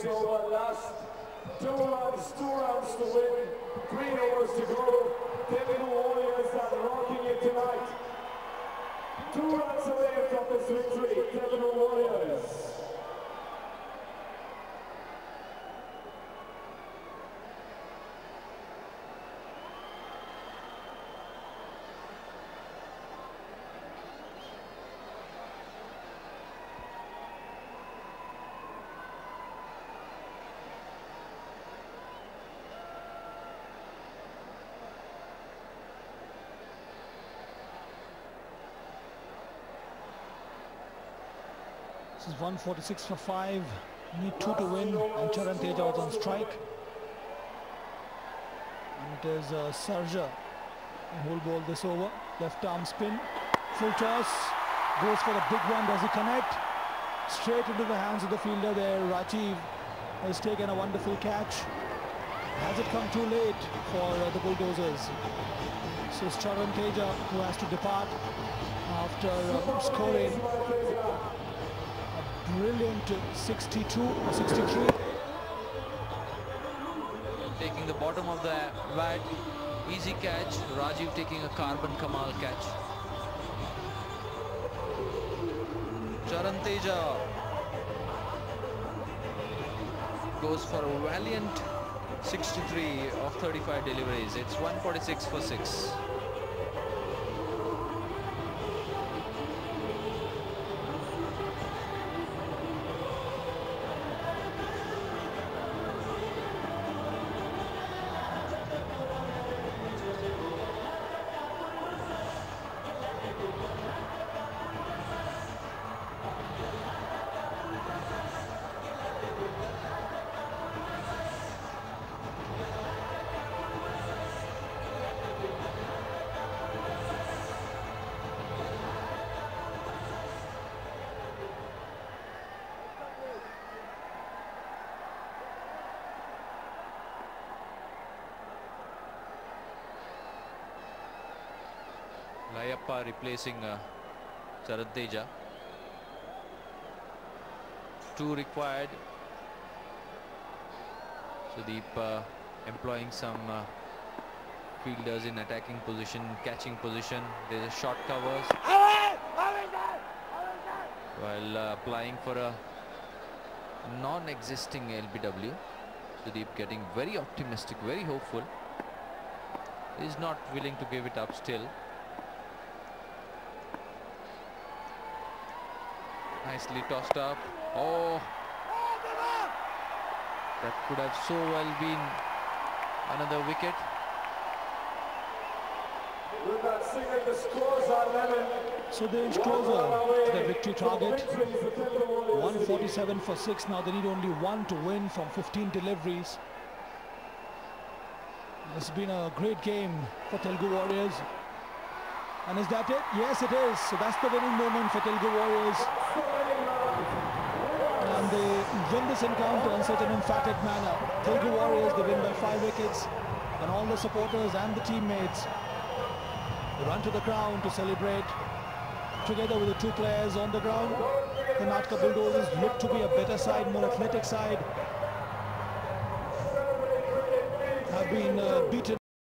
over. Last 2 rounds to win. 3 overs to go. Telugu Warriors are rocking it tonight. 2 runs away from this victory. Telugu Warriors. This is 146 for 5. Need 2 to win, and Charan Teja was on strike. And it is Sarja who will bowl this over. Left arm spin, full toss, goes for the big one. Does he connect? Straight into the hands of the fielder there. Rajiv has taken a wonderful catch. Has it come too late for the Bulldozers? So it's Charan Teja who has to depart after scoring brilliant 62 or 63. Taking the bottom of the bat, easy catch. Rajiv taking a carbon Kamal catch. Charan Teja goes for a valiant 63 of 35 deliveries. It's 146 for 6. Layappa replacing Charan Teja. 2 required. Sudeep employing some fielders in attacking position, catching position. There's a short covers while applying for a non-existing LBW. Sudeep getting very optimistic, very hopeful. He's not willing to give it up still. Nicely tossed up. Oh, that could have so well been another wicket. With that single, the scores are 11. So they inch closer to their victory target. 147 for 6. Now they need only 1 to win from 15 deliveries. It's been a great game for Telugu Warriors. And is that it? Yes, it is. So that's the winning moment for Telugu Warriors. And they win this encounter in such an emphatic manner. Telugu Warriors, they win by 5 wickets. And all the supporters and the teammates, they run to the ground to celebrate. Together with the 2 players on the ground, Karnataka Bulldozers look to be a better side, more athletic side. Have been beaten.